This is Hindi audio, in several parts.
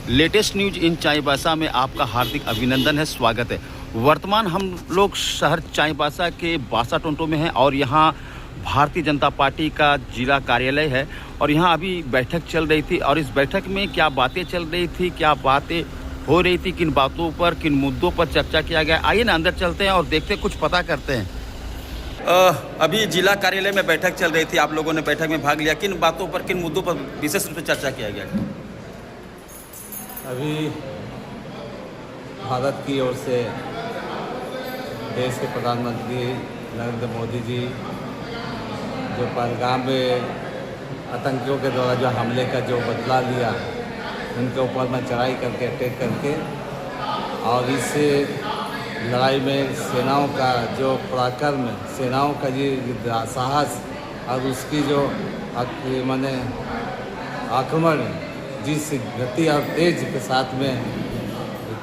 लेटेस्ट न्यूज इन चाईबासा में आपका हार्दिक अभिनंदन है, स्वागत है। वर्तमान हम लोग शहर चाईबासा के बासा टोंटो में हैं और यहाँ भारतीय जनता पार्टी का जिला कार्यालय है और यहाँ अभी बैठक चल रही थी और इस बैठक में क्या बातें चल रही थी, क्या बातें हो रही थी, किन बातों पर, किन मुद्दों पर चर्चा किया गया। आइए ना अंदर चलते हैं और देखते कुछ पता करते हैं। अभी जिला कार्यालय में बैठक चल रही थी, आप लोगों ने बैठक में भाग लिया। किन बातों पर, किन मुद्दों पर विशेष रूप से चर्चा किया गया? अभी भारत की ओर से देश के प्रधानमंत्री नरेंद्र मोदी जी जो पहलगाम में आतंकियों के द्वारा जो हमले का जो बदला लिया, उनके ऊपर में चढ़ाई करके, अटैक करके, और इस लड़ाई में सेनाओं का जो पराक्रम, सेनाओं का जी साहस और उसकी जो माने आक्रमण जिस गति और तेज के साथ में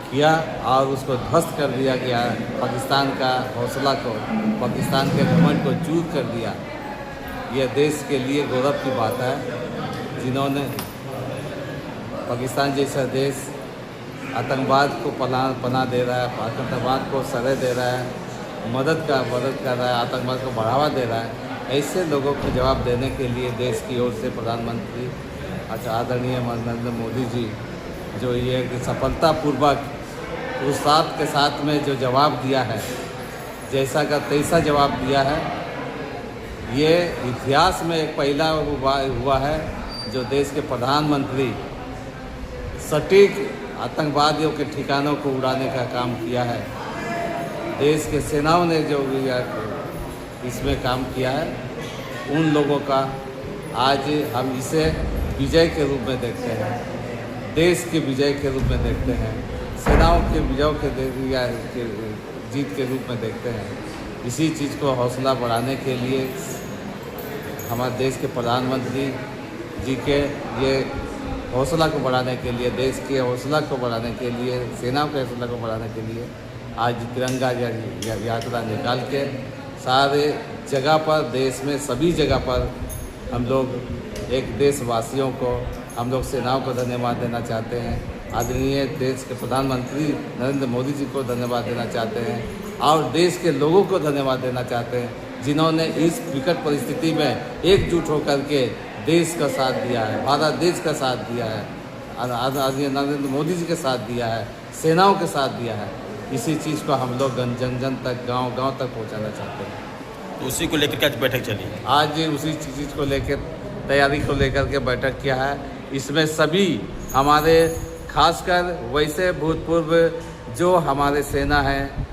किया और उसको ध्वस्त कर दिया गया, पाकिस्तान का हौसला को, पाकिस्तान के घमंड को चूर कर दिया। यह देश के लिए गौरव की बात है, जिन्होंने पाकिस्तान जैसा देश आतंकवाद को पनाह दे रहा है, आतंकवाद को सरे दे रहा है, मदद कर रहा है, आतंकवाद को बढ़ावा दे रहा है। ऐसे लोगों को जवाब देने के लिए देश की ओर से प्रधानमंत्री आदरणीय नरेंद्र मोदी जी जो ये सफलतापूर्वक पुरुषार्थ के साथ में जो जवाब दिया है, जैसा का तैसा जवाब दिया है, ये इतिहास में एक पहला हुआ है जो देश के प्रधानमंत्री सटीक आतंकवादियों के ठिकानों को उड़ाने का काम किया है। देश के सेनाओं ने जो इसमें काम किया है, उन लोगों का आज हम इसे विजय के रूप में देखते हैं, देश के विजय के रूप में देखते हैं, सेनाओं के विजयों के जीत के रूप में देखते हैं। इसी चीज़ को हौसला बढ़ाने के लिए हमारे देश के प्रधानमंत्री जी के ये हौसला को बढ़ाने के लिए, देश के हौसला को बढ़ाने के लिए, सेनाओं के हौसला को बढ़ाने के लिए आज तिरंगा यात्रा निकाल के सारे जगह पर, देश में सभी जगह पर हम लोग एक देशवासियों को, हम लोग सेनाओं को धन्यवाद देना चाहते हैं। आदरणीय देश के प्रधानमंत्री नरेंद्र मोदी जी को धन्यवाद देना चाहते हैं और देश के लोगों को धन्यवाद देना चाहते हैं, जिन्होंने इस विकट परिस्थिति में एकजुट होकर के देश का साथ दिया है, भारत देश का साथ दिया है, आदरणीय नरेंद्र मोदी जी के साथ दिया है, सेनाओं के साथ दिया है। इसी चीज़ को हम लोग जन जन तक, गांव-गांव तक पहुंचाना चाहते हैं। तो उसी को लेकर आज बैठक चली? आज उसी चीज़ को लेकर, तैयारी को लेकर के बैठक किया है। इसमें सभी हमारे, खासकर वैसे भूतपूर्व जो हमारे सेना हैं,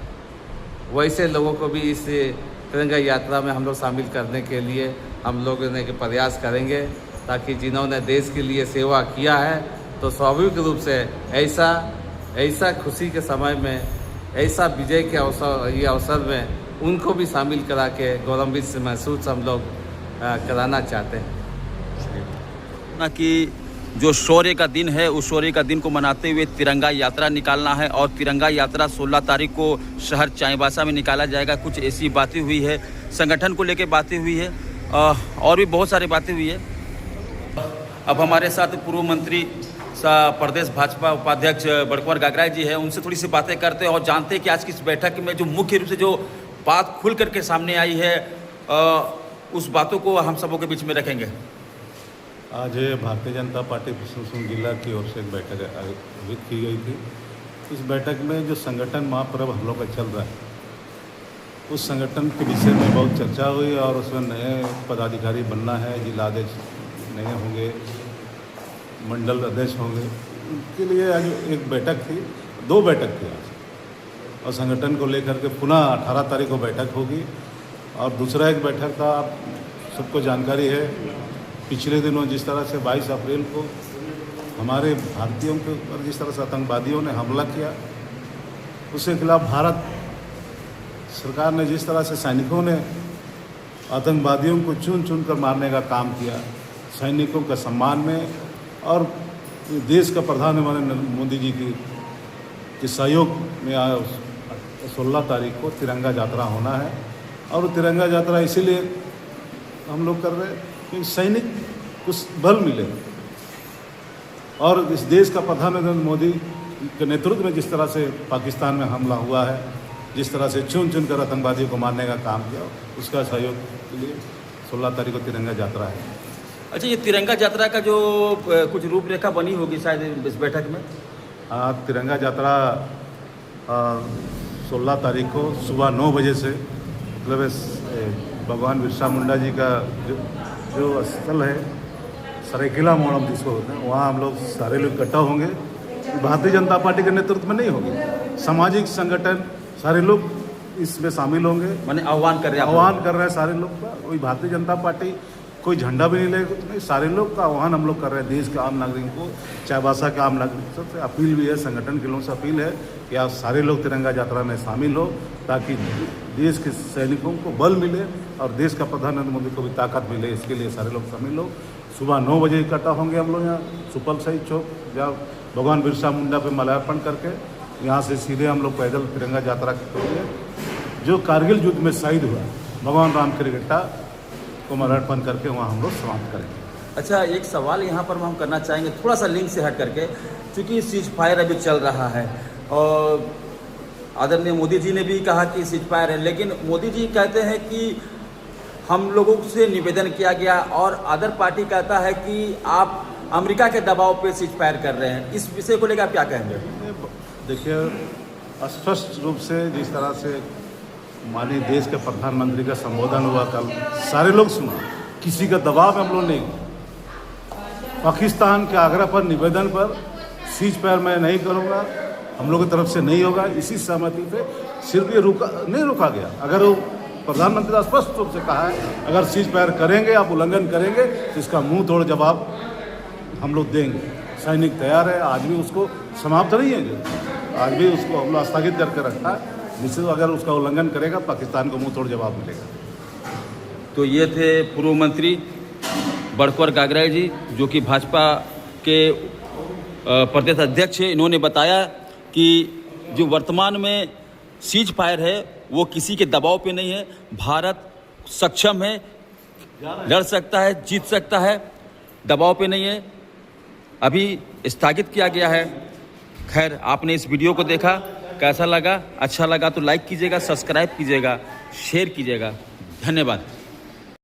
वैसे लोगों को भी इस तिरंगा यात्रा में हम लोग शामिल करने के लिए हम लोग के प्रयास करेंगे, ताकि जिन्होंने देश के लिए सेवा किया है तो स्वाभाविक रूप से ऐसा खुशी के समय में, ऐसा विजय के अवसर में उनको भी शामिल करा के गौरवान्वित महसूस हम लोग कराना चाहते हैं। ना कि जो शौर्य का दिन है, उस शौर्य का दिन को मनाते हुए तिरंगा यात्रा निकालना है और तिरंगा यात्रा 16 तारीख को शहर चाईबासा में निकाला जाएगा। कुछ ऐसी बातें हुई है, संगठन को लेकर बातें हुई है और भी बहुत सारी बातें हुई है। अब हमारे साथ पूर्व मंत्री प्रदेश भाजपा उपाध्यक्ष बड़कुंवर गागराई जी है, उनसे थोड़ी सी बातें करते हैं और जानते हैं कि आज की इस बैठक में जो मुख्य रूप से जो बात खुल करके सामने आई है, उस बातों को हम सबों के बीच में रखेंगे। आज भारतीय जनता पार्टी प्रशासन जिला की ओर से एक बैठक आयोजित की गई थी। इस बैठक में जो संगठन महापर्व हम लोग का चल रहा है, उस संगठन के विषय में बहुत चर्चा हुई और उसमें नए पदाधिकारी बनना है, जिलाध्यक्ष नए होंगे, मंडल अध्यक्ष होंगे। उनके लिए आज एक बैठक थी, 2 बैठक थी आज, और संगठन को लेकर के पुनः 18 तारीख को बैठक होगी। और दूसरा एक बैठक का आप सबको जानकारी है, पिछले दिनों जिस तरह से 22 अप्रैल को हमारे भारतीयों के ऊपर जिस तरह से आतंकवादियों ने हमला किया, उसके खिलाफ भारत सरकार ने जिस तरह से सैनिकों ने आतंकवादियों को चुन चुन कर मारने का काम किया, सैनिकों का सम्मान में, और देश का प्रधानमंत्री मोदी जी के सहयोग में 16 तारीख को तिरंगा यात्रा होना है। और तिरंगा यात्रा इसीलिए हम लोग कर रहे हैं कि सैनिक कुछ बल मिले, और इस देश का प्रधानमंत्री मोदी के नेतृत्व में जिस तरह से पाकिस्तान में हमला हुआ है, जिस तरह से चुन चुन कर आतंकवादियों को मारने का काम किया, उसका सहयोग के लिए 16 तारीख को तिरंगा यात्रा है। अच्छा, ये तिरंगा यात्रा का जो कुछ रूपरेखा बनी होगी शायद इस बैठक में? हाँ, तिरंगा यात्रा 16 तारीख को सुबह 9 बजे से मतलब भगवान बिरसा मुंडा जी का जो स्थल है सरायकेला मोहरम जिसको होते हैं, वहाँ हम लोग सारे लोग इकट्ठा होंगे। भारतीय जनता पार्टी के नेतृत्व में नहीं होगी, सामाजिक संगठन सारे लोग इसमें शामिल होंगे। मैंने आह्वान कर रहे हैं सारे लोग का। कोई भारतीय जनता पार्टी कोई झंडा भी नहीं लेगा, नहीं, सारे लोग का आह्वान हम लोग कर रहे हैं। देश के आम नागरिक को, चाईबासा के आम नागरिक सबसे अपील भी है, संगठन के लोगों से अपील है कि आप सारे लोग तिरंगा यात्रा में शामिल हो, ताकि देश के सैनिकों को बल मिले और देश का प्रधानमंत्री मोदी को भी ताकत मिले। इसके लिए सारे लोग शामिल हो। सुबह 9 बजे इकट्ठा होंगे हम लोग यहाँ सुपल शहीद चौक, जहाँ भगवान बिरसा मुंडा पे माल्यार्पण करके यहाँ से सीधे हम लोग पैदल तिरंगा यात्रा करेंगे। जो कारगिल युद्ध में शहीद हुआ भगवान राम के गट्टा को माल्यार्पण करके वहाँ हम लोग समाप्त करेंगे। अच्छा, एक सवाल यहाँ पर हम करना चाहेंगे, थोड़ा सा लिंक से हट करके, क्योंकि सीज फायर अभी चल रहा है और आदरणीय मोदी जी ने भी कहा कि सीज फायर है, लेकिन मोदी जी कहते हैं कि हम लोगों से निवेदन किया गया और अदर पार्टी कहता है कि आप अमेरिका के दबाव पे सीज फायर कर रहे हैं। इस विषय को लेकर आप क्या कहेंगे? देखिए, स्पष्ट रूप से जिस तरह से माननीय देश के प्रधानमंत्री का संबोधन हुआ कल, सारे लोग सुना, किसी का दबाव हम लोग नहीं। पाकिस्तान के आग्रह पर, निवेदन पर सीज फायर मैं नहीं करूँगा, हम लोग की तरफ से नहीं होगा। इसी सहमति पे सिर्फ ये नहीं रोका गया। अगर वो प्रधानमंत्री ने स्पष्ट रूप से कहा है अगर सीज फायर करेंगे, आप उल्लंघन करेंगे तो इसका मुंह तोड़ जवाब हम लोग देंगे। सैनिक तैयार है, आज भी उसको समाप्त नहीं है, आज भी उसको हम लोग स्थगित करके रखा है। निश्चित अगर उसका उल्लंघन करेगा पाकिस्तान को मुंह तोड़ जवाब मिलेगा। तो ये थे पूर्व मंत्री बड़कवर गागराई जी, जो कि भाजपा के प्रदेश अध्यक्ष है। इन्होंने बताया कि जो वर्तमान में सीज फायर है वो किसी के दबाव पे नहीं है। भारत सक्षम है, लड़ सकता है, जीत सकता है, दबाव पे नहीं है। अभी स्थगित किया गया है। खैर, आपने इस वीडियो को देखा, कैसा लगा? अच्छा लगा तो लाइक कीजिएगा, सब्सक्राइब कीजिएगा, शेयर कीजिएगा। धन्यवाद।